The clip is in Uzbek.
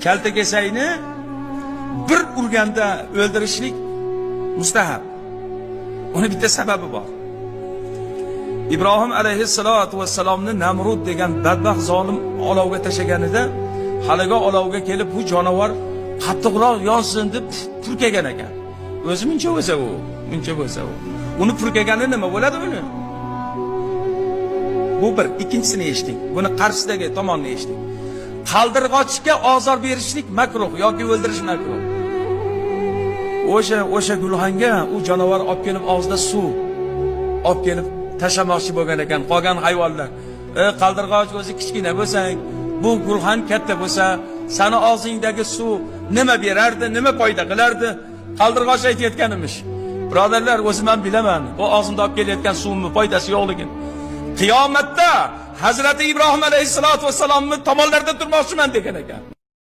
kaltakesakni bir urganda o'ldirishlik mustahab. Uni bitta sababi bor. İbrahim alayhissalatu vassalomni Namrud degan badbaxt zolim olovga tashlaganida, haliga olovga kelib bu jonivor qattiqroq yonsin deb purkagan ekan. O'zi muncha bo'lsa u, muncha bo'lsa u. Uni purkagani nima bo'ladi uni? Bu bir, ikkinchisini eshiting. Buni qarshisidagi tomonni eshiting. Qaldirg'ochga ozor berishlik makruh yoki o'ldirish makruh. O'sha gulxanga u jonivor olib kelib og'zida suv olib kelib tashlamoqchi bo'lgan ekan. Qolgan hayvonlar, qaldirg'och o'zi kichkina bo'lsang, bu gulxan katta bo'lsa, seni og'zingdagi suv nima berardi, nima foyda qilardi? Qaldirg'och aytayotgan emish. Birodarlar, o'zi men bilaman, bu og'zimda olib kelayotgan suvning foydasi yo'qligini. Qiyomatda Hazrati İbrahim alayhissalatu vassalomni tomonlarda turmoqchiman degan ekan.